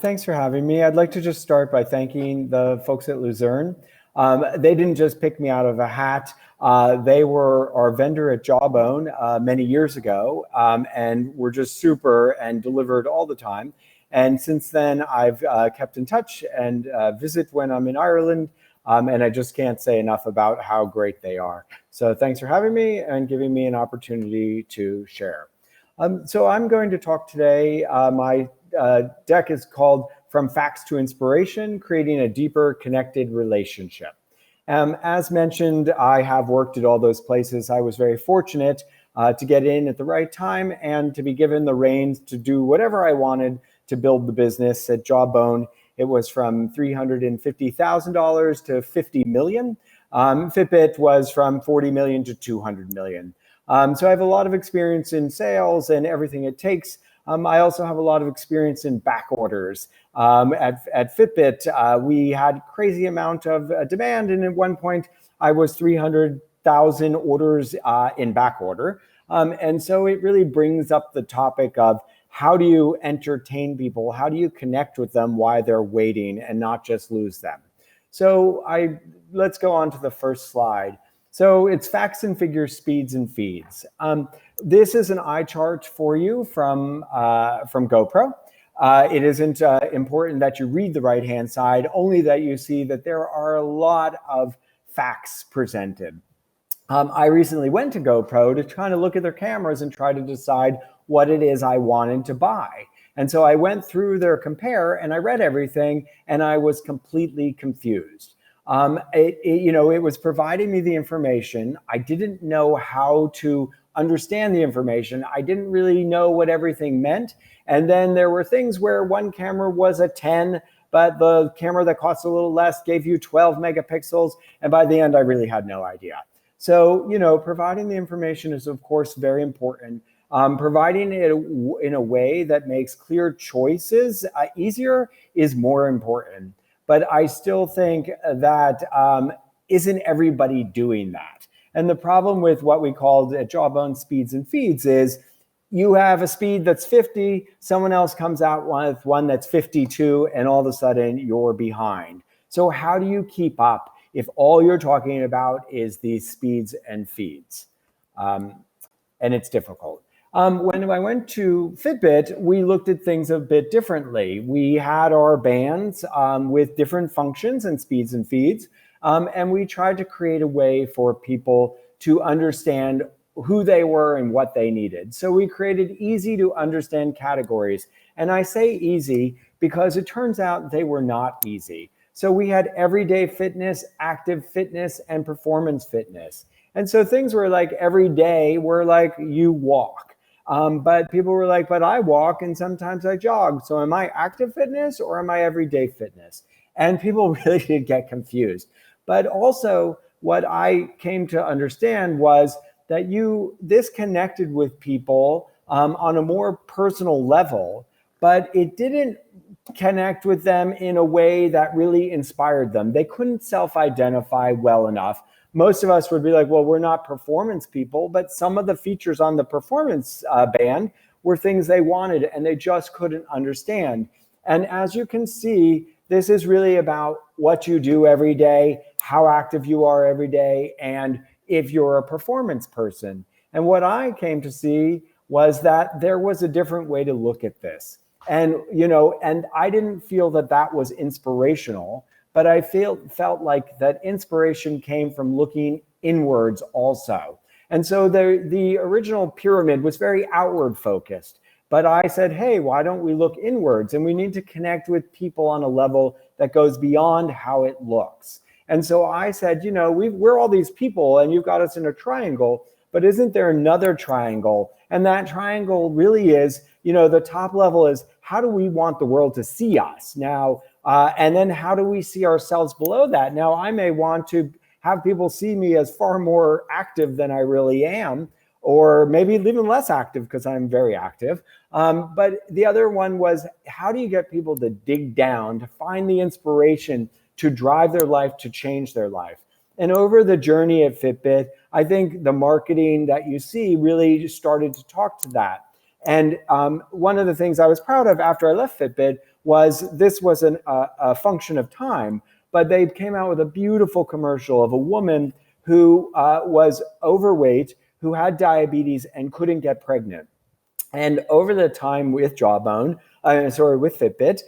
Thanks for having me. I'd like to just start by thanking the folks at Luzerne. They didn't just pick me out of a hat. They were our vendor at Jawbone many years ago, and were just super and delivered all the time. And since then, I've kept in touch and visit when I'm in Ireland, and I just can't say enough about how great they are. So thanks for having me and giving me an opportunity to share. So I'm going to talk today. My deck is called From Facts to Inspiration, Creating a Deeper Connected Relationship. As mentioned, I have worked at all those places. I was very fortunate to get in at the right time and to be given the reins to do whatever I wanted to build the business. At Jawbone, it was from $350,000 to $50 million. Fitbit was from $40 million to $200 million. So I have a lot of experience in sales and everything it takes. I also have a lot of experience in back orders. At Fitbit, we had crazy amount of demand, and at one point I was 300,000 orders in back order. And so it really brings up the topic of how do you entertain people? How do you connect with them while they're waiting and not just lose them? So let's go on to the first slide. So it's facts and figures, speeds and feeds. This is an eye chart for you from GoPro. It isn't important that you read the right-hand side, only that you see that there are a lot of facts presented. I recently went to GoPro to kind of look at their cameras and try to decide what it is I wanted to buy. And so I went through their compare and I read everything and I was completely confused. It was providing me the information. I didn't know how to understand the information. I didn't really know what everything meant. And then there were things where one camera was a 10, but the camera that cost a little less gave you 12 megapixels. And by the end, I really had no idea. So, providing the information is, of course, very important. Providing it in a way that makes clear choices easier is more important. But I still think that isn't everybody doing that? And the problem with what we called at Jawbone speeds and feeds is you have a speed that's 50, someone else comes out with one that's 52, and all of a sudden you're behind. So how do you keep up if all you're talking about is these speeds and feeds? And it's difficult. When I went to Fitbit, we looked at things a bit differently. We had our bands with different functions and speeds and feeds, and we tried to create a way for people to understand who they were and what they needed. So we created easy to understand categories. And I say easy because it turns out they were not easy. So we had everyday fitness, active fitness, and performance fitness. And so things were like every day were like you walk. But people were like, but I walk and sometimes I jog. So am I active fitness or am I everyday fitness? And people really did get confused. But also what I came to understand was that this connected with people on a more personal level, but it didn't connect with them in a way that really inspired them. They couldn't self-identify well enough. Most of us would be like, well, we're not performance people, but some of the features on the performance band were things they wanted and they just couldn't understand. And as you can see, this is really about what you do every day, how active you are every day, and if you're a performance person. And what I came to see was that there was a different way to look at this. And, and I didn't feel that that was inspirational, but I felt like that inspiration came from looking inwards also. And so the original pyramid was very outward focused. But I said, hey, why don't we look inwards? And we need to connect with people on a level that goes beyond how it looks. And so I said, we're all these people and you've got us in a triangle, but isn't there another triangle? And that triangle really is, the top level is how do we want the world to see us now? And then how do we see ourselves below that? Now, I may want to have people see me as far more active than I really am, or maybe even less active because I'm very active. But the other one was, how do you get people to dig down, to find the inspiration, to drive their life, to change their life? And over the journey at Fitbit, I think the marketing that you see really started to talk to that. And one of the things I was proud of after I left Fitbit was this was a function of time, but they came out with a beautiful commercial of a woman who was overweight, who had diabetes and couldn't get pregnant. And over the time with Jawbone, with Fitbit,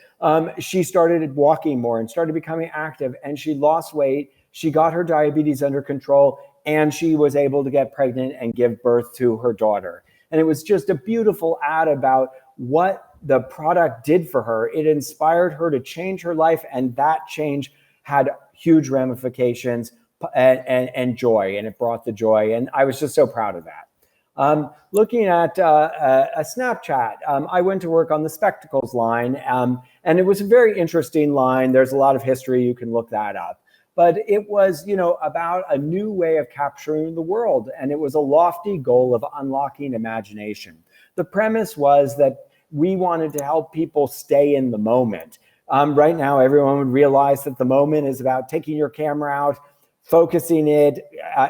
she started walking more and started becoming active, and she lost weight. She got her diabetes under control, and she was able to get pregnant and give birth to her daughter. And it was just a beautiful ad about what the product did for her. It inspired her to change her life, and that change had huge ramifications and joy, and it brought the joy. And I was just so proud of that. Looking at a Snapchat, I went to work on the spectacles line, and it was a very interesting line. There's a lot of history, you can look that up. But it was, about a new way of capturing the world, and it was a lofty goal of unlocking imagination. The premise was that we wanted to help people stay in the moment. Right now, everyone would realize that the moment is about taking your camera out, focusing it,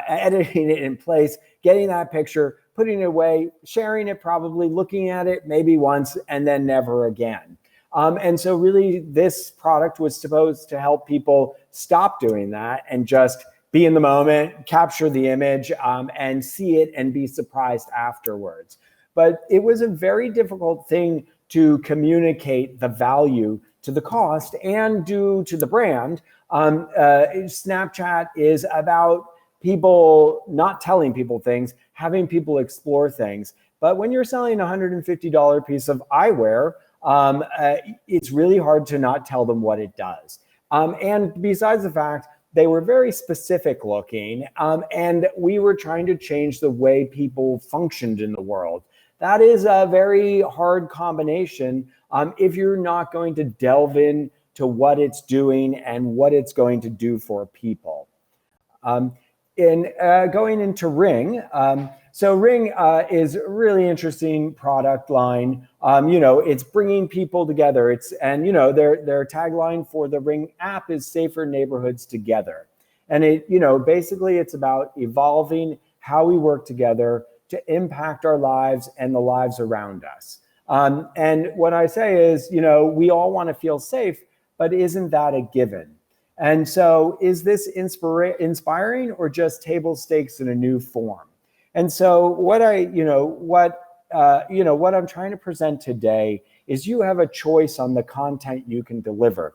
editing it in place, getting that picture, putting it away, sharing it, probably looking at it maybe once and then never again. And so really this product was supposed to help people stop doing that and just be in the moment, capture the image, and see it and be surprised afterwards. But it was a very difficult thing to communicate the value to the cost and due to the brand. Snapchat is about people not telling people things, having people explore things. But when you're selling a $150 piece of eyewear, it's really hard to not tell them what it does. And besides the fact, they were very specific looking, and we were trying to change the way people functioned in the world. That is a very hard combination if you're not going to delve into what it's doing and what it's going to do for people. Going into Ring, so Ring is a really interesting product line. It's bringing people together. Their tagline for the Ring app is "Safer Neighborhoods Together," and basically it's about evolving how we work together to impact our lives and the lives around us. And what I say is, we all want to feel safe, but isn't that a given? And so is this inspiring or just table stakes in a new form? And so what I'm trying to present today is you have a choice on the content you can deliver.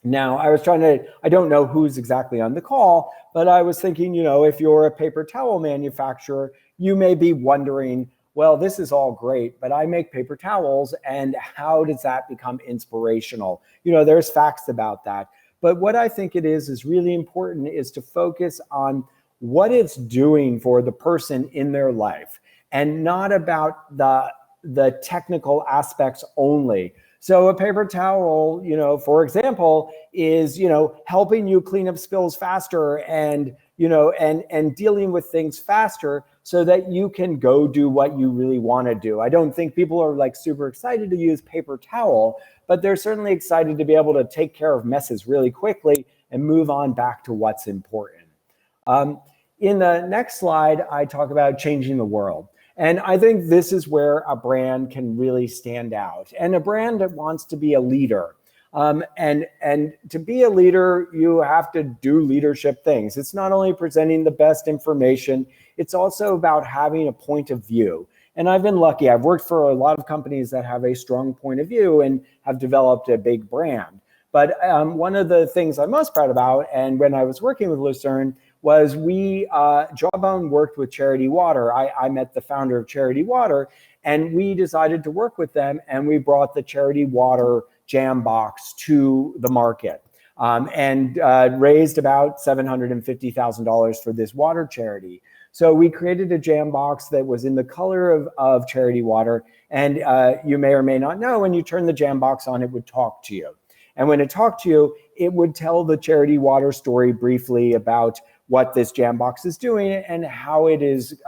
Now, I don't know who's exactly on the call, but I was thinking, if you're a paper towel manufacturer, you may be wondering, well, this is all great, but I make paper towels, and how does that become inspirational? There's facts about that. But what I think it is really important is to focus on what it's doing for the person in their life and not about the technical aspects only. So a paper towel, for example, is, helping you clean up spills faster and dealing with things faster so that you can go do what you really want to do. I don't think people are like super excited to use paper towel, but they're certainly excited to be able to take care of messes really quickly and move on back to what's important. In the next slide, I talk about changing the world. And I think this is where a brand can really stand out. And a brand that wants to be a leader. And to be a leader, you have to do leadership things. It's not only presenting the best information, it's also about having a point of view. And I've been lucky. I've worked for a lot of companies that have a strong point of view and have developed a big brand. But one of the things I'm most proud about, and when I was working with Lucerne, was Jawbone worked with Charity Water. I met the founder of Charity Water, and we decided to work with them, and we brought the Charity Water Jambox to the market and raised about $750,000 for this water charity. So we created a Jambox that was in the color of Charity Water, and you may or may not know, when you turn the Jambox on, it would talk to you. And when it talked to you, it would tell the Charity Water story briefly about what this Jambox is doing and how it is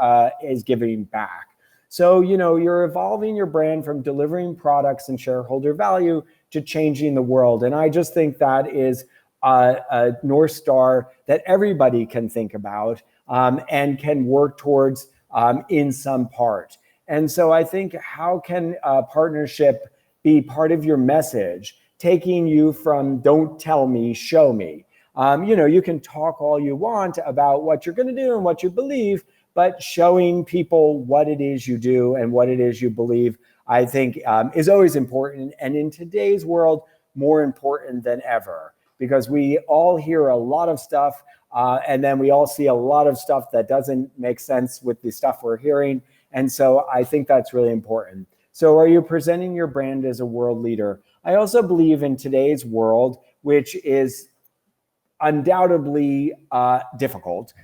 giving back. So, you're evolving your brand from delivering products and shareholder value to changing the world. And I just think that is a North Star that everybody can think about and can work towards in some part. And so I think, how can a partnership be part of your message? taking you from don't tell me, show me. You can talk all you want about what you're going to do and what you believe, but showing people what it is you do and what it is you believe, I think, is always important. And in today's world, more important than ever, because we all hear a lot of stuff, and then we all see a lot of stuff that doesn't make sense with the stuff we're hearing. And so I think that's really important. So are you presenting your brand as a world leader? I also believe in today's world, which is undoubtedly difficult,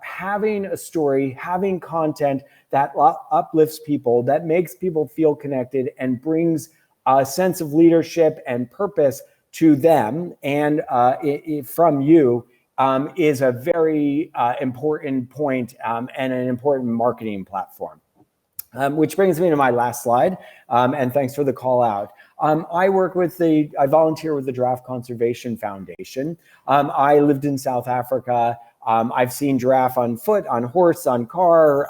having a story, having content that uplifts people, that makes people feel connected and brings a sense of leadership and purpose to them and from you, is a very important point, and an important marketing platform. Which brings me to my last slide, and thanks for the call out. I volunteer with the Giraffe Conservation Foundation. I lived in South Africa. I've seen giraffe on foot, on horse, on car,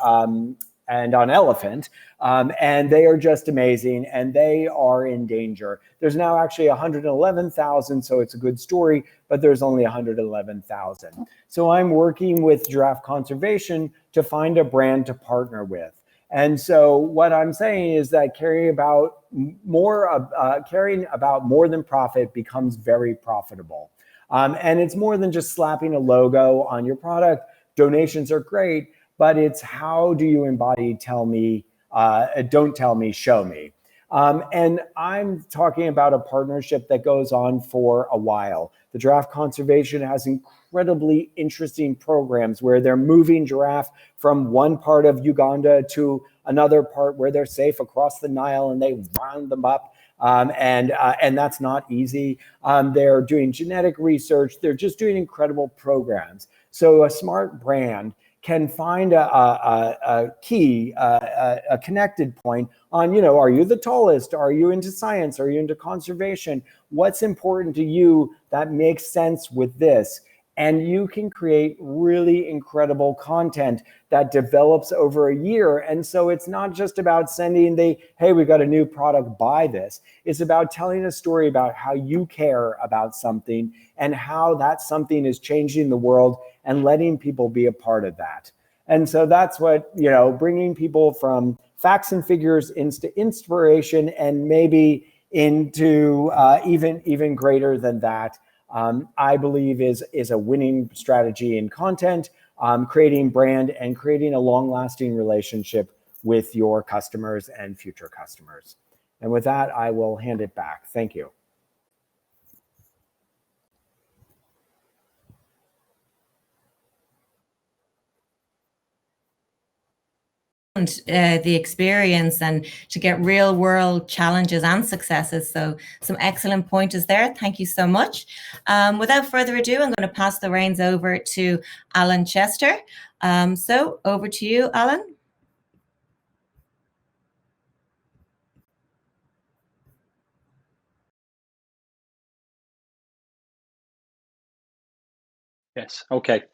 and on elephant, and they are just amazing, and they are in danger. There's now actually 111,000, so it's a good story, but there's only 111,000. So I'm working with Giraffe Conservation to find a brand to partner with. And so what I'm saying is that caring about more than profit becomes very profitable. And it's more than just slapping a logo on your product. Donations are great, but it's how do you embody don't tell me, show me. And I'm talking about a partnership that goes on for a while. The Giraffe Conservation has incredibly interesting programs where they're moving giraffe from one part of Uganda to another part where they're safe across the Nile, and they round them up. And that's not easy. They're doing genetic research. They're just doing incredible programs. So a smart brand can find a key, a connected point on, are you the tallest? Are you into science? Are you into conservation? What's important to you that makes sense with this? And you can create really incredible content that develops over a year. And so it's not just about sending hey, we got a new product, buy this. It's about telling a story about how you care about something and how that something is changing the world and letting people be a part of that. And so that's what, bringing people from facts and figures into inspiration and maybe into even greater than that. I believe is a winning strategy in content, creating brand and creating a long-lasting relationship with your customers and future customers. And with that, I will hand it back. Thank you. The experience and to get real world challenges and successes. So some excellent pointers there. Thank you so much. Without further ado, I'm going to pass the reins over to Alan Chester. So over to you, Alan. Yes, okay.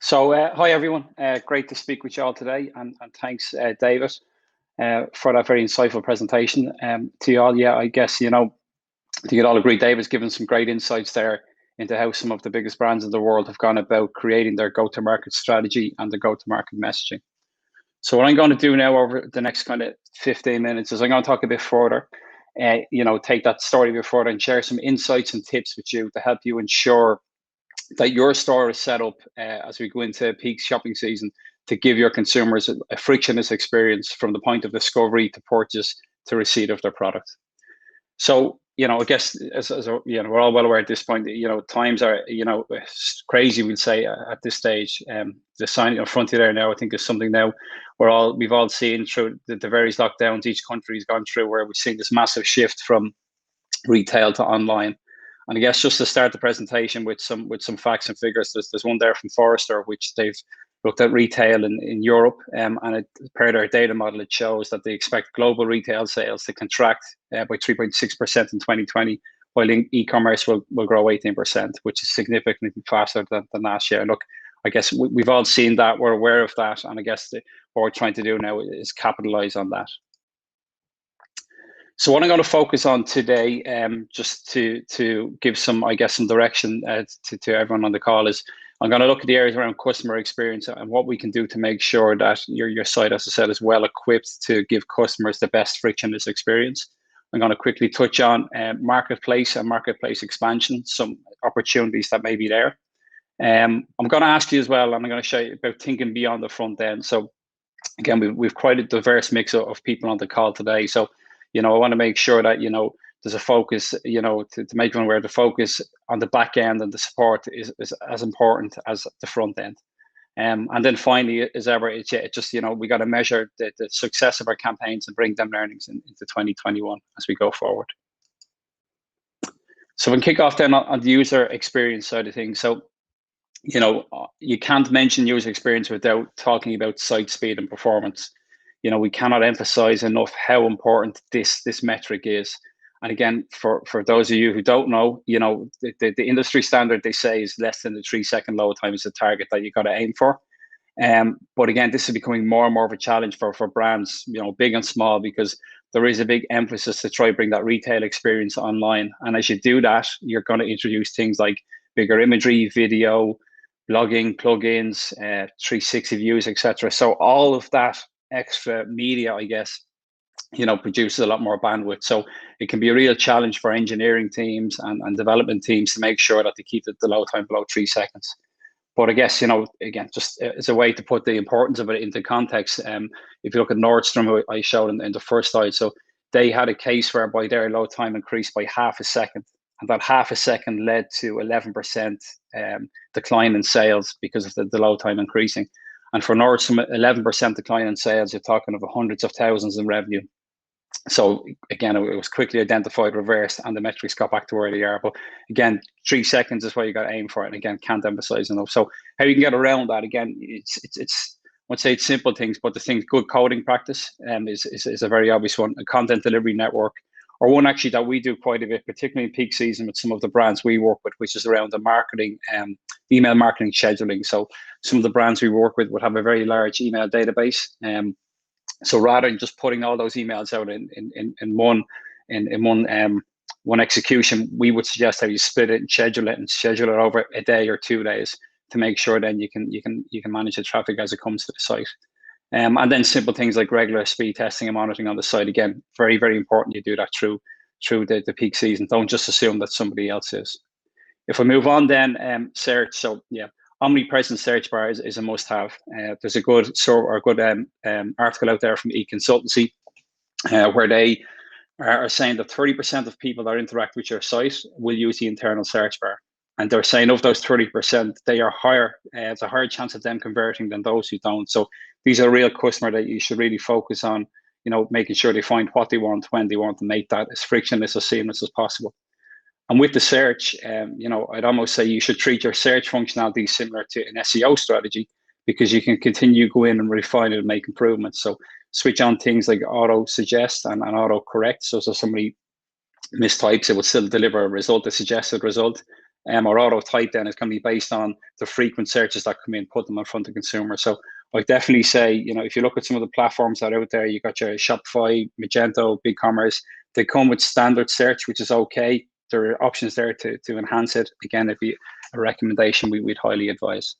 So hi everyone, great to speak with you all today, and thanks David for that very insightful presentation. To you all, yeah, I guess, I think you'd all agree David's given some great insights there into how some of the biggest brands in the world have gone about creating their go-to-market strategy and their go-to-market messaging. So what I'm going to do now over the next kind of 15 minutes is I'm going to talk a bit further, take that story a bit further and share some insights and tips with you to help you ensure that your store is set up as we go into peak shopping season to give your consumers a frictionless experience from the point of discovery to purchase to receipt of their product. So, I guess as we're all well aware at this point, times are, crazy, we'll say at this stage. The sign in front of you there now, I think, is something now we've all seen through the various lockdowns each country has gone through, where we've seen this massive shift from retail to online. And I guess just to start the presentation with some facts and figures, there's one there from Forrester, which they've looked at retail in Europe, and per their data model, it shows that they expect global retail sales to contract by 3.6% in 2020, while e-commerce will grow 18%, which is significantly faster than last year. And look, I guess we've all seen that, we're aware of that, and I guess what we're trying to do now is capitalize on that. So what I'm going to focus on today, just to give some, I guess, some direction to everyone on the call, is I'm going to look at the areas around customer experience and what we can do to make sure that your site, as I said, is well equipped to give customers the best frictionless experience. I'm going to quickly touch on marketplace and marketplace expansion, some opportunities that may be there. I'm going to ask you as well, and I'm going to show you about thinking beyond the front end. So again, we've quite a diverse mix of people on the call today. So, I want to make sure that, there's a focus, to make everyone aware the focus on the back end and the support is as important as the front end. And then finally, as ever, it's just, we got to measure the success of our campaigns and bring them learnings into 2021 as we go forward. So we can kick off then on the user experience side of things. So, you can't mention user experience without talking about site speed and performance. We cannot emphasize enough how important this metric is. And again, for those of you who don't know, the industry standard, they say, is less than the 3-second load time is the target that you got to aim for. But again, this is becoming more and more of a challenge for brands, big and small, because there is a big emphasis to try to bring that retail experience online. And as you do that, you're going to introduce things like bigger imagery, video, blogging, plugins, 360 views, etc. So all of that extra media, I guess, produces a lot more bandwidth. So it can be a real challenge for engineering teams and development teams to make sure that they keep the load time below 3 seconds. But I guess, again, just as a way to put the importance of it into context, if you look at Nordstrom, who I showed in the first slide, so they had a case whereby their load time increased by half a second. And that half a second led to 11% decline in sales because of the load time increasing. And for Nordstrom, 11% decline in sales, you're talking of hundreds of thousands in revenue. So again, it was quickly identified, reversed, and the metrics got back to where they are. But again, 3 seconds is what you got to aim for. And again, can't emphasize enough. So how you can get around that, again, it's I would say it's simple things, but the thing, good coding practice is a very obvious one. A content delivery network, or one actually that we do quite a bit, particularly in peak season with some of the brands we work with, which is around the marketing, email marketing scheduling. So some of the brands we work with would have a very large email database. So rather than just putting all those emails out in one execution, we would suggest that you split it and schedule it over a day or 2 days to make sure then you can manage the traffic as it comes to the site. And then simple things like regular speed testing and monitoring on the site. Again, very, very important you do that through the peak season. Don't just assume that somebody else is. If we move on then, search. So yeah, omnipresent search bar is a must-have. There's a good article out there from eConsultancy where they are saying that 30% of people that interact with your site will use the internal search bar. And they're saying of those 30%, they are higher. It's a higher chance of them converting than those who don't. So these are real customers that you should really focus on, making sure they find what they want, when they want, and make that as frictionless, as seamless as possible. And with the search, I'd almost say you should treat your search functionality similar to an SEO strategy, because you can continue to go in and refine it and make improvements. So switch on things like auto suggest and auto correct. So somebody mistypes, it will still deliver a result, a suggested result. Or auto type then is going to be based on the frequent searches that come in, put them in front of consumers. So I definitely say, if you look at some of the platforms that are out there, you got your Shopify, Magento, BigCommerce, they come with standard search, which is okay. There are options there to enhance it. Again, if you a recommendation, we'd highly advise.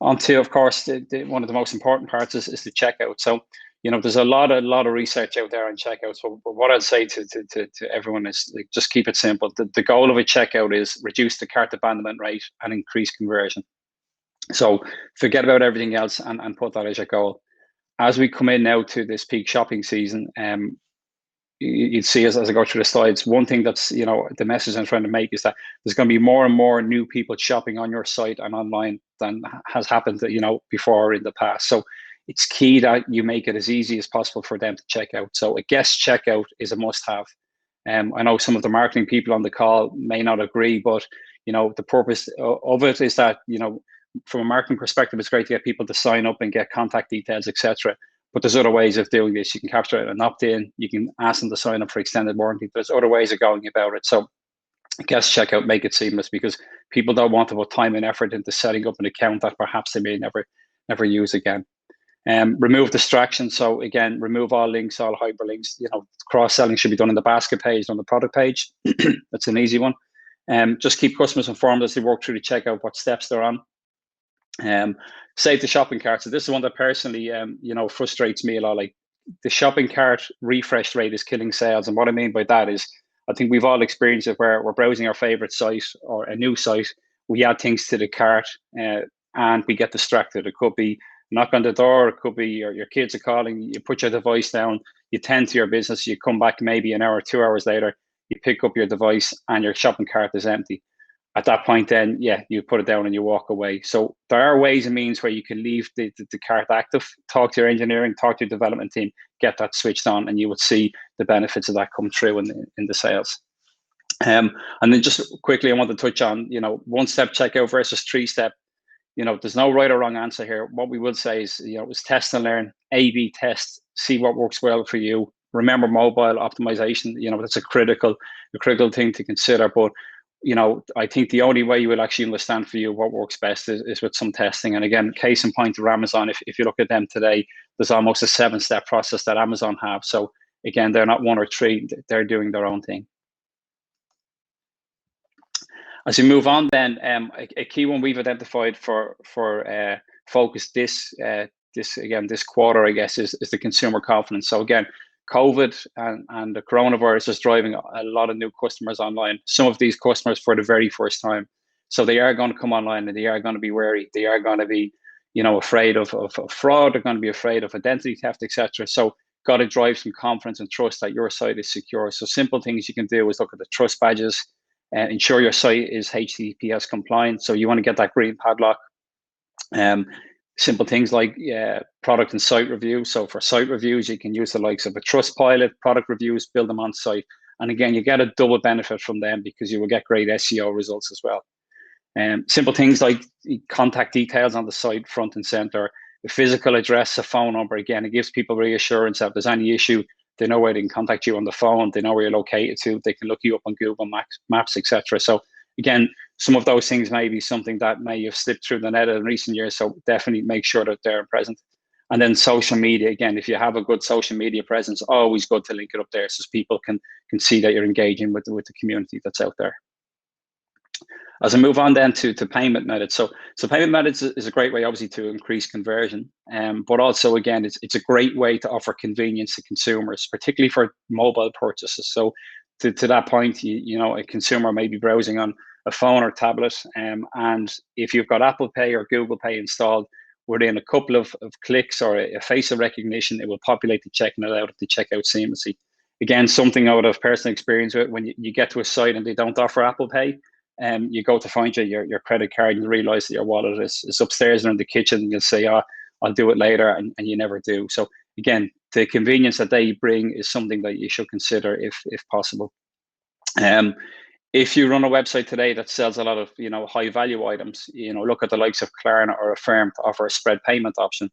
On to, of course, one of the most important parts is the checkout. So, there's a lot of research out there on checkouts. But what I'd say to everyone is, like, just keep it simple. The goal of a checkout is reduce the cart abandonment rate and increase conversion. So forget about everything else and put that as your goal. As we come in now to this peak shopping season, you'd see as I go through the slides, one thing that's, the message I'm trying to make is that there's going to be more and more new people shopping on your site and online than has happened, before in the past. So it's key that you make it as easy as possible for them to check out. So a guest checkout is a must-have. I know some of the marketing people on the call may not agree, but the purpose of it is that, from a marketing perspective, it's great to get people to sign up and get contact details, etc. But there's other ways of doing this. You can capture it and opt in. You can ask them to sign up for extended warranty. There's other ways of going about it. So guest checkout, make it seamless, because people don't want to put time and effort into setting up an account that perhaps they may never use again. Remove distractions. So again, remove all links, all hyperlinks. Cross-selling should be done on the basket page, on the product page. That's an easy one. Just keep customers informed as they work through the checkout, what steps they're on. Save the shopping cart. So this is one that personally, frustrates me a lot. Like, the shopping cart refresh rate is killing sales. And what I mean by that is, I think we've all experienced it where we're browsing our favorite site or a new site. We add things to the cart and we get distracted. It could be knock on the door. It could be your kids are calling. You put your device down. You tend to your business. You come back maybe an hour, 2 hours later. You pick up your device and your shopping cart is empty. At that point, then, you put it down and you walk away. So there are ways and means where you can leave the cart active, talk to your engineering, talk to your development team, get that switched on, and you would see the benefits of that come through in the sales. And then just quickly, I want to touch on, one-step checkout versus three-step. There's no right or wrong answer here. What we would say is, is test and learn, A/B test, see what works well for you. Remember, mobile optimization, that's a critical thing to consider. But I think the only way you will actually understand for you what works best is with some testing. And again, case in point to Amazon, if you look at them today, there's almost a 7-step process that Amazon have. So again, they're not 1 or 3, they're doing their own thing. As we move on then, a key one we've identified for focus this quarter, I guess, is the consumer confidence. So again, COVID and the coronavirus is driving a lot of new customers online. Some of these customers for the very first time. So they are going to come online and they are going to be wary. They are going to be, afraid of fraud. They're going to be afraid of identity theft, etc. So got to drive some confidence and trust that your site is secure. So simple things you can do is look at the trust badges and ensure your site is HTTPS compliant. So you want to get that green padlock. Simple things like product and site reviews. So for site reviews, you can use the likes of a Trustpilot, product reviews, build them on site. And again, you get a double benefit from them because you will get great SEO results as well. Simple things like contact details on the site, front and center, a physical address, a phone number. Again, it gives people reassurance that if there's any issue, they know where they can contact you on the phone. They know where you're located to. They can look you up on Google Maps, etc. So again, some of those things may be something that may have slipped through the net in recent years. So definitely make sure that they're present. And then social media, again, if you have a good social media presence, always good to link it up there so people can see that you're engaging with the community that's out there. As I move on then to payment methods. So payment methods is a great way, obviously, to increase conversion. But also, again, it's a great way to offer convenience to consumers, particularly for mobile purchases. So to that point, a consumer may be browsing on a phone or tablet, and if you've got Apple Pay or Google Pay installed, within a couple of clicks or a facial recognition, it will populate the checking it out of the checkout seamlessly. Again, something out of personal experience with when you get to a site and they don't offer Apple Pay, you go to find your credit card and you realize that your wallet is upstairs or in the kitchen, and you'll say, I'll do it later, and you never do. So again, the convenience that they bring is something that you should consider if possible. If you run a website today that sells a lot of high value items, look at the likes of Klarna or Affirm to offer a spread payment option.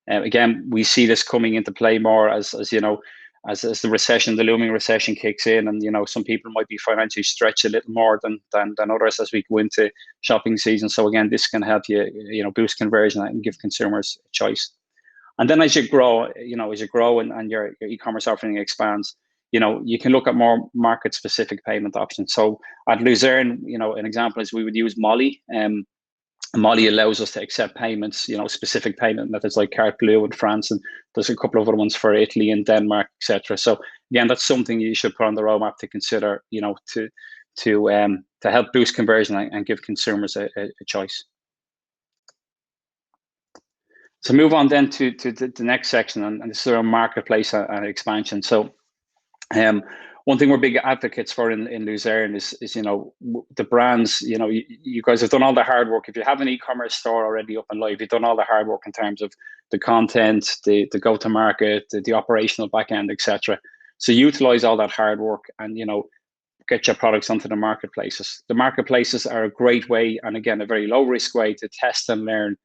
Again, we see this coming into play more as the recession, the looming recession kicks in, and some people might be financially stretched a little more than others as we go into shopping season. So again, this can help you boost conversion and give consumers a choice. And then as you grow, and your e-commerce offering expands, you can look at more market-specific payment options. So at Luzerne, an example is we would use Molly. Molly allows us to accept payments, specific payment methods like Carte Bleue in France, and there's a couple of other ones for Italy and Denmark, etc. So again, that's something you should put on the roadmap to consider, to help boost conversion and give consumers a choice. So move on then to the next section, and this is our marketplace and expansion. So one thing we're big advocates for in Luzerne is the brands. You guys have done all the hard work. If you have an e-commerce store already up and live, you've done all the hard work in terms of the content, the go-to-market, the operational backend, etc. So utilize all that hard work and get your products onto the marketplaces. The marketplaces are a great way, and again, a very low-risk way to test and learn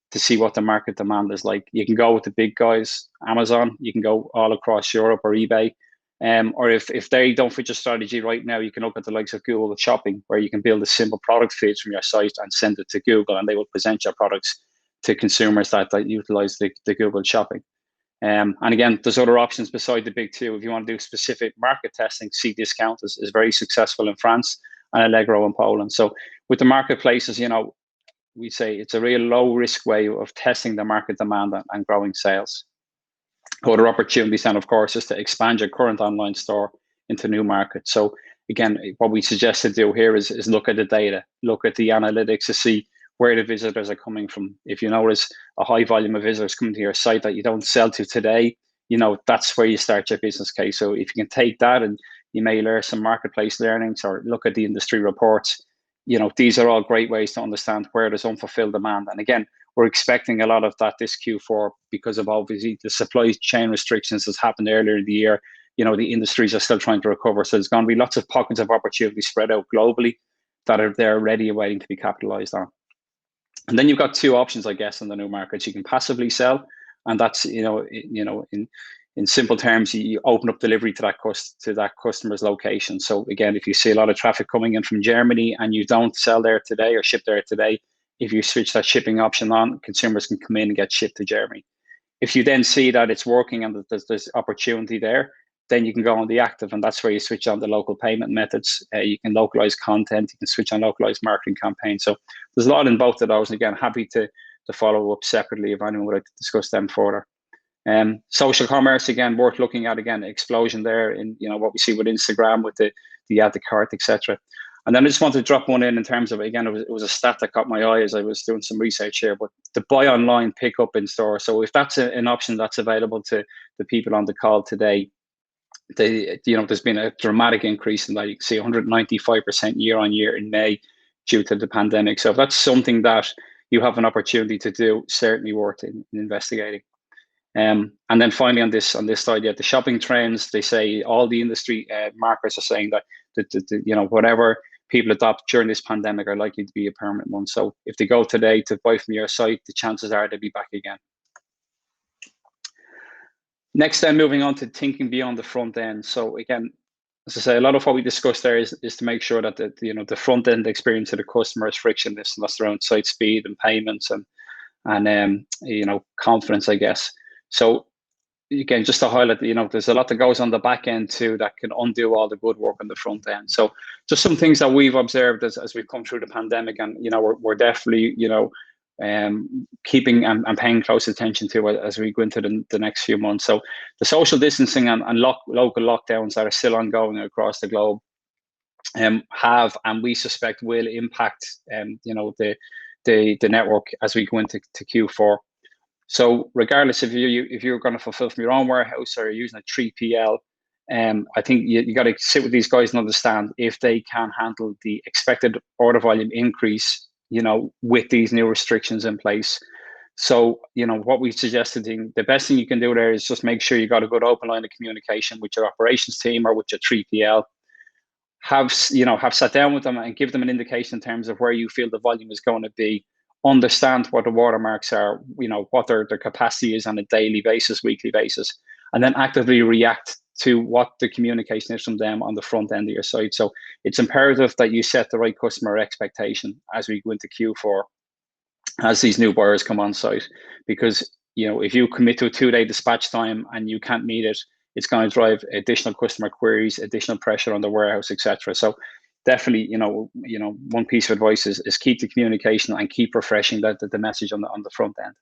to see what the market demand is like. You can go with the big guys, Amazon. You can go all across Europe or eBay. Or if they don't fit your strategy right now, you can look at the likes of Google Shopping, where you can build a simple product feed from your site and send it to Google, and they will present your products to consumers that utilize the Google Shopping. And again, there's other options beside the big two. If you want to do specific market testing, Cdiscount is very successful in France and Allegro in Poland. So with the marketplaces, we say it's a real low risk way of testing the market demand and growing sales. Other opportunities then, of course, is to expand your current online store into new markets. So again, what we suggest to do here is look at the data, look at the analytics to see where the visitors are coming from. If you notice a high volume of visitors coming to your site that you don't sell to today, that's where you start your business case. So if you can take that and you may learn some marketplace learnings or look at the industry reports, these are all great ways to understand where there's unfulfilled demand. And again, we're expecting a lot of that this Q4 because of obviously the supply chain restrictions that's happened earlier in the year. The industries are still trying to recover. So there's going to be lots of pockets of opportunity spread out globally that are there ready and waiting to be capitalized on. And then you've got two options, I guess, in the new markets. You can passively sell, and that's in simple terms, you open up delivery to that customer's location. So again, if you see a lot of traffic coming in from Germany and you don't sell there today or ship there today, if you switch that shipping option on, consumers can come in and get shipped to Germany. If you then see that it's working and that there's opportunity there, then you can go on the active, and that's where you switch on the local payment methods. You can localize content, you can switch on localized marketing campaigns. So there's a lot in both of those. And again, happy to follow up separately if anyone would like to discuss them further. Social commerce, again, worth looking at. Again, explosion there in what we see with Instagram, with the add to cart, etc. And then I just want to drop one in terms of, again, it was a stat that caught my eye as I was doing some research here, but the buy online, pick up in store. So if that's an option that's available to the people on the call today, there's been a dramatic increase in that. You can see 195% year on year in May due to the pandemic. So if that's something that you have an opportunity to do, certainly worth investigating. And then finally on this slide, the shopping trends, they say all the industry markers are saying that whatever people adopt during this pandemic are likely to be a permanent one. So if they go today to buy from your site, the chances are they'll be back again. Next, then moving on to thinking beyond the front end. So again, as I say, a lot of what we discussed there is to make sure that the front end experience of the customer is frictionless, and that's around site speed and payments and confidence, I guess. So again, just to highlight, there's a lot that goes on the back end too that can undo all the good work on the front end. So just some things that we've observed as we've come through the pandemic, and we're definitely keeping and paying close attention to it as we go into the next few months. So the social distancing and local lockdowns that are still ongoing across the globe have, and we suspect will impact the network as we go into Q4. So regardless if you're going to fulfill from your own warehouse or you're using a 3PL, I think you got to sit with these guys and understand if they can handle the expected order volume increase, with these new restrictions in place. So, what we suggested, the best thing you can do there is just make sure you got a good open line of communication with your operations team or with your 3PL. Have sat down with them and give them an indication in terms of where you feel the volume is going to be. Understand what the watermarks are, what their capacity is on a daily basis, weekly basis, and then actively react to what the communication is from them on the front end of your site. So it's imperative that you set the right customer expectation as we go into Q4, as these new buyers come on site, because if you commit to a 2-day dispatch time and you can't meet it, it's going to drive additional customer queries, additional pressure on the warehouse, etc. So definitely, one piece of advice is keep the communication and keep refreshing the message on the front end.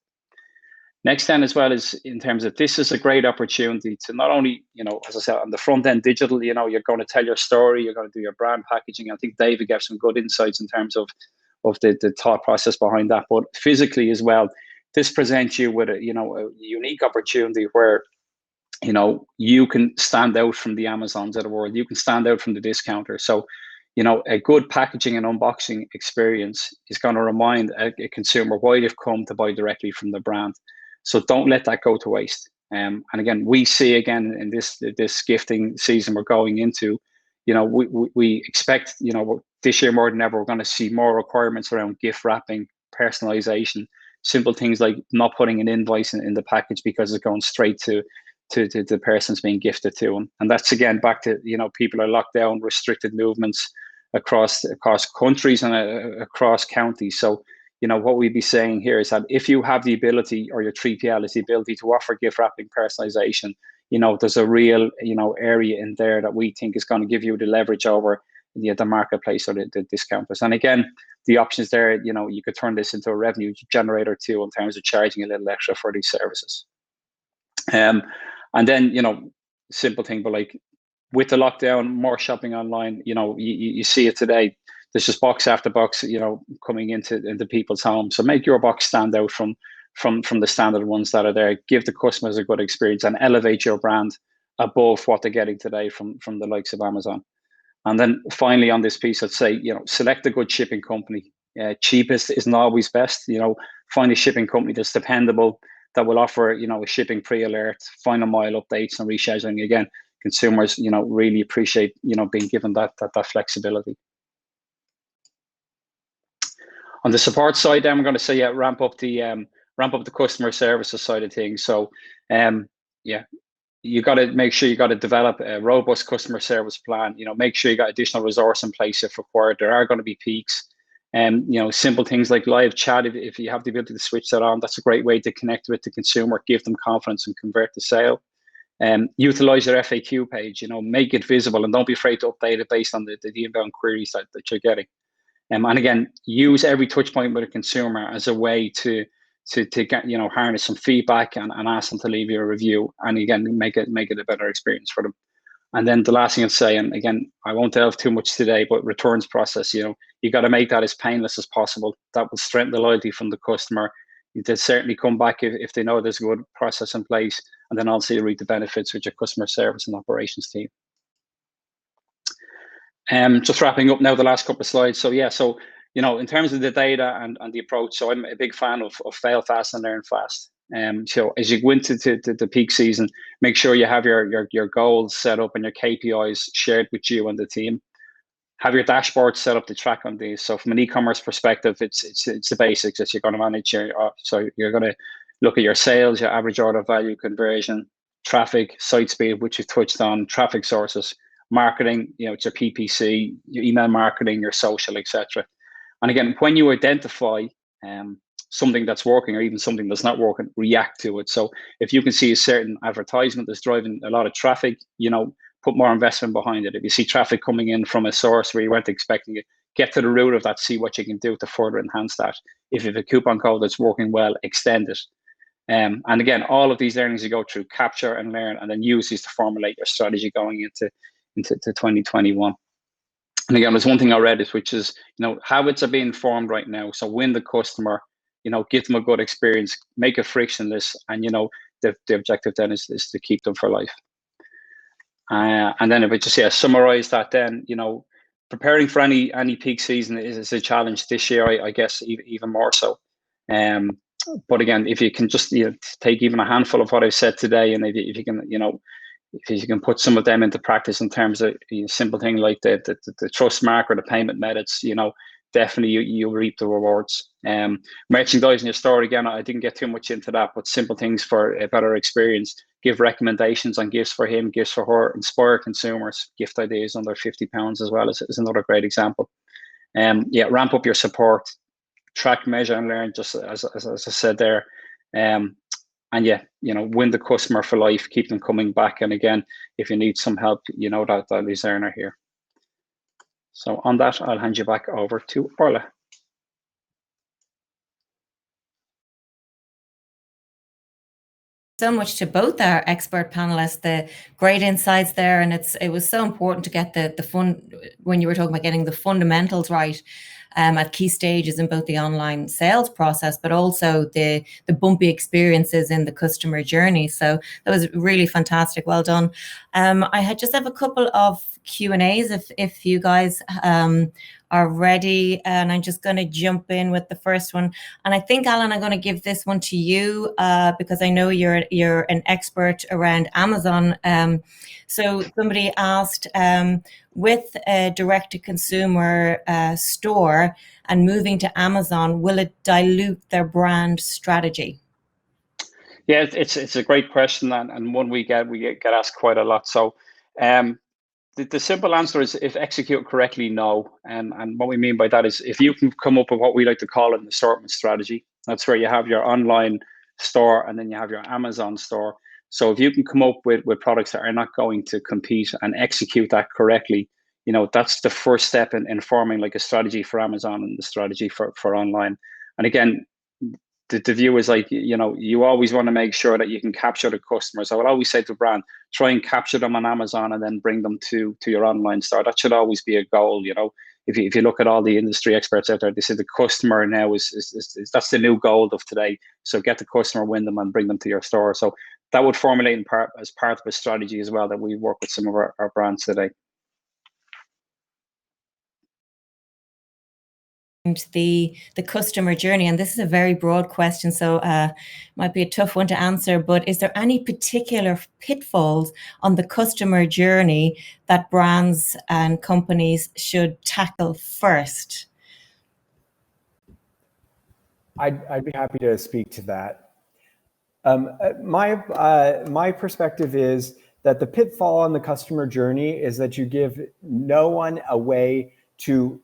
Next then as well is in terms of this is a great opportunity to not only, as I said, on the front end digital, you're going to tell your story, you're going to do your brand packaging. I think David gave some good insights in terms of the thought process behind that, but physically as well, this presents you with a unique opportunity where you can stand out from the Amazons of the world, you can stand out from the discounters. So a good packaging and unboxing experience is going to remind a consumer why they've come to buy directly from the brand. So don't let that go to waste. And again, we see again in this gifting season we're going into, we expect, this year more than ever, we're going to see more requirements around gift wrapping, personalization, simple things like not putting an invoice in the package because it's going straight to the person's being gifted to them. And that's again back to, people are locked down, restricted movements across countries and across counties. So, what we'd be saying here is that if you have the ability, or your 3PL has the ability to offer gift wrapping personalization, there's a real, area in there that we think is going to give you the leverage over the marketplace or the discounters. And again, the options there, you could turn this into a revenue generator too, in terms of charging a little extra for these services. And then, simple thing, but like with the lockdown, more shopping online, you see it today. There's just box after box, coming into people's homes. So make your box stand out from the standard ones that are there. Give the customers a good experience and elevate your brand above what they're getting today from the likes of Amazon. And then finally on this piece, I'd say, select a good shipping company. Cheapest isn't always best. Find a shipping company that's dependable, that will offer, a shipping pre-alert, final mile updates and rescheduling. Again, consumers, really appreciate, being given that flexibility. On the support side, then we're going to say, ramp up the customer services side of things. So, you got to make sure you got to develop a robust customer service plan. Make sure you got additional resource in place if required. There are going to be peaks, and simple things like live chat. If you have the ability to switch that on, that's a great way to connect with the consumer, give them confidence, and convert the sale. Utilize your FAQ page. Make it visible, and don't be afraid to update it based on the inbound queries that you're getting. And again, use every touch point with a consumer as a way to get, harness some feedback and ask them to leave you a review, and again, make it a better experience for them. And then the last thing I'd say, and again, I won't delve too much today, but returns process, you got to make that as painless as possible. That will strengthen the loyalty from the customer. They'll certainly come back if they know there's a good process in place, and then also you reap the benefits with your customer service and operations team. Just wrapping up now, the last couple of slides. So in terms of the data and the approach, so I'm a big fan of fail fast and learn fast. So as you go into the peak season, make sure you have your goals set up and your KPIs shared with you and the team. Have your dashboard set up to track on these. So from an e-commerce perspective, it's the basics that you're going to manage. So you're going to look at your sales, your average order value, conversion, traffic, site speed, which you've touched on, traffic sources, marketing, it's your PPC, your email marketing, your social, etc. And again, when you identify something that's working or even something that's not working, react to it. So if you can see a certain advertisement that's driving a lot of traffic, put more investment behind it. If you see traffic coming in from a source where you weren't expecting it, get to the root of that, see what you can do to further enhance that. If you have a coupon code that's working well, extend it. And again, all of these learnings you go through, capture and learn, and then use these to formulate your strategy going into 2021. And again, there's one thing I read, which is, habits are being formed right now. So win the customer, give them a good experience, make it frictionless, and the objective then is to keep them for life. And then if I just summarize that, then preparing for any peak season is a challenge this year. I guess even more so. But again, if you can just take even a handful of what I've said today, and if you can if you can put some of them into practice in terms of simple thing like the trust mark or the payment methods, definitely you'll reap the rewards. Merchandising your store, again, I didn't get too much into that, but simple things for a better experience. Give recommendations on gifts for him, gifts for her, inspire consumers. Gift ideas under £50 as well is another great example. Ramp up your support, track, measure, and learn, just as I said there. And win the customer for life, keep them coming back. And again, if you need some help, that Luzern are here. So on that, I'll hand you back over to Orla. So much to both our expert panelists, the great insights there, and it was so important to get the fun when you were talking about getting the fundamentals right at key stages in both the online sales process, but also the bumpy experiences in the customer journey. So that was really fantastic. Well done. I just have a couple of Q&As if you guys are ready, and I'm just going to jump in with the first one. And I think, Alan, I'm going to give this one to you because I know you're an expert around Amazon. So somebody asked, with a direct-to-consumer store and moving to Amazon, will it dilute their brand strategy? Yeah, it's a great question, and one we get asked quite a lot. So the simple answer is, if execute correctly, no. And what we mean by that is, if you can come up with what we like to call an assortment strategy, that's where you have your online store and then you have your Amazon store. So if you can come up with products that are not going to compete and execute that correctly, that's the first step in forming like a strategy for Amazon and the strategy for online. And again, the view is like, you always want to make sure that you can capture the customers. I would always say to a brand, try and capture them on Amazon and then bring them to your online store. That should always be a goal. If you look at all the industry experts out there, they say the customer now is that's the new goal of today. So get the customer, win them, and bring them to your store. So that would formulate as part of a strategy as well that we work with some of our brands today. The customer journey, and this is a very broad question, so might be a tough one to answer, but is there any particular pitfalls on the customer journey that brands and companies should tackle first? I'd be happy to speak to that. My perspective is that the pitfall on the customer journey is that you give no one a way to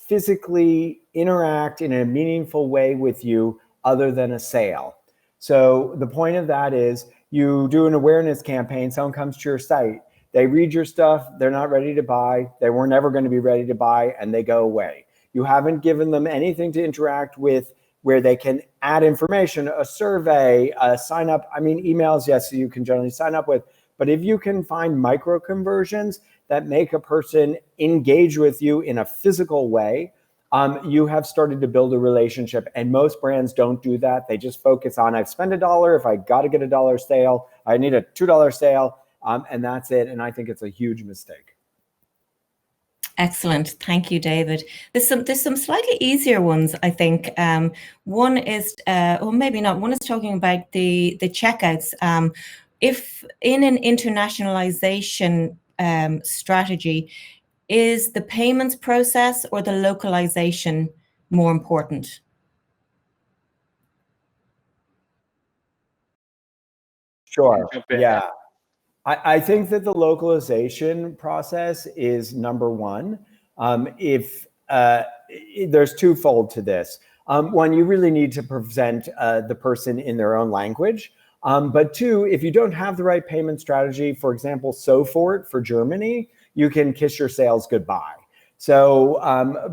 physically interact in a meaningful way with you other than a sale. So the point of that is, you do an awareness campaign, someone comes to your site, they read your stuff, they're not ready to buy, they were never going to be ready to buy, and they go away. You haven't given them anything to interact with where they can add information, a survey, a sign up. I mean, emails, yes, you can generally sign up with, but if you can find micro conversions that make a person engage with you in a physical way, you have started to build a relationship. And most brands don't do that. They just focus on, I've spent $1. If I got to get $1 sale, I need a $2 sale, and that's it. And I think it's a huge mistake. Excellent. Thank you, David. There's some slightly easier ones, I think. One is, or maybe not, one is talking about the checkouts. If in an internationalization strategy, is the payments process or the localization more important? Sure. Yeah. I think that the localization process is number one. There's twofold to this. One, you really need to present the person in their own language. But two, if you don't have the right payment strategy, for example, Sofort for Germany, you can kiss your sales goodbye. So,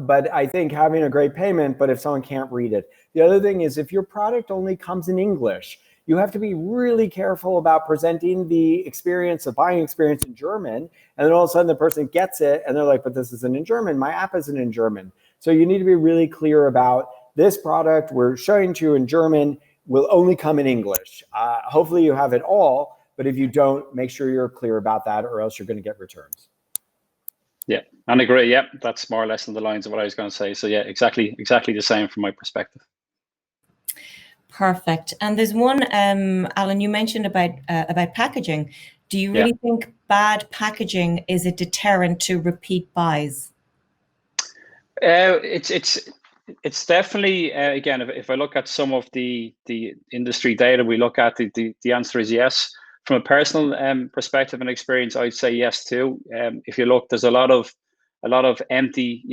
but I think having a great payment, but if someone can't read it. The other thing is, if your product only comes in English, you have to be really careful about presenting the experience, the buying experience in German. And then all of a sudden the person gets it and they're like, but this isn't in German. My app isn't in German. So you need to be really clear about this product we're showing to you in German will only come in English. Hopefully you have it all, but if you don't, make sure you're clear about that, or else you're going to get returns. Yeah, and agree. Yeah, that's more or less on the lines of what I was going to say. So yeah, exactly the same from my perspective. Perfect. And there's one, Alan, you mentioned about packaging. Do you really think bad packaging is a deterrent to repeat buys? It's definitely, again, if I look at some of the industry data we look at, the answer is yes. From a personal perspective and experience, I'd say yes too. If you look, there's a lot of empty,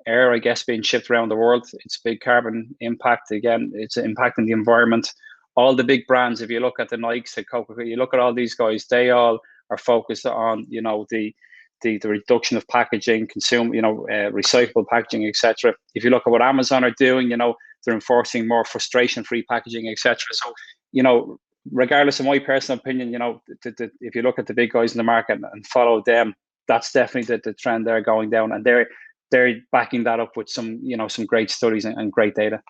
air, I guess, being shipped around the world. It's a big carbon impact. Again, it's impacting the environment. All the big brands, if you look at the Nikes, the Coca-Cola, you look at all these guys, they all are focused on, the reduction of packaging, recyclable packaging, etc. If you look at what Amazon are doing, they're enforcing more frustration-free packaging, etc. So, regardless of my personal opinion, if you look at the big guys in the market and follow them, that's definitely the trend they're going down, and they're backing that up with some great studies and great data.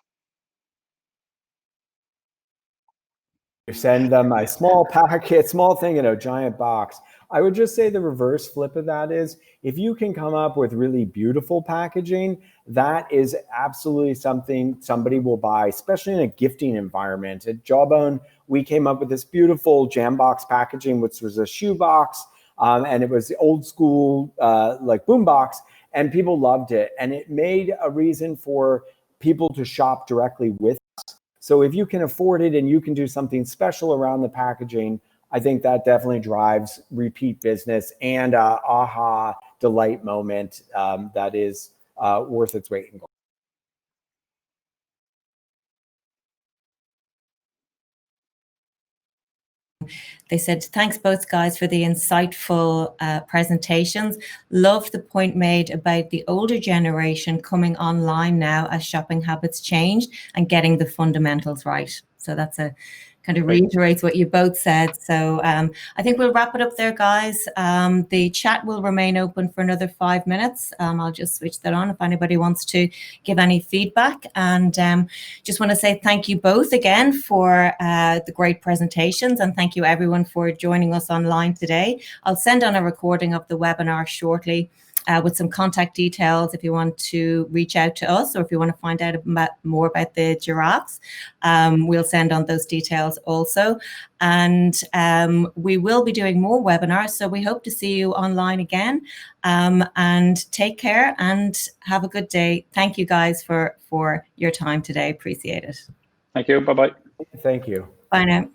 You send them a small packet, small thing in a giant box. I would just say the reverse flip of that is, if you can come up with really beautiful packaging, that is absolutely something somebody will buy, especially in a gifting environment. At Jawbone, we came up with this beautiful Jambox packaging, which was a shoebox, and it was the old school, like boombox, and people loved it. And it made a reason for people to shop directly with us. So if you can afford it and you can do something special around the packaging, I think that definitely drives repeat business and aha delight moment that is worth its weight in gold. They said, thanks both guys for the insightful presentations. Loved the point made about the older generation coming online now as shopping habits changed and getting the fundamentals right. So that's a kind of reiterates what you both said. So I think we'll wrap it up there, guys. The chat will remain open for another 5 minutes. I'll just switch that on if anybody wants to give any feedback. And just want to say thank you both again for the great presentations, and thank you everyone for joining us online today. I'll send on a recording of the webinar shortly with some contact details if you want to reach out to us, or if you want to find out more about the giraffes. We'll send on those details also. And we will be doing more webinars, so we hope to see you online again. And take care and have a good day. Thank you guys for your time today. Appreciate it. Thank you. Bye-bye. Thank you. Bye now.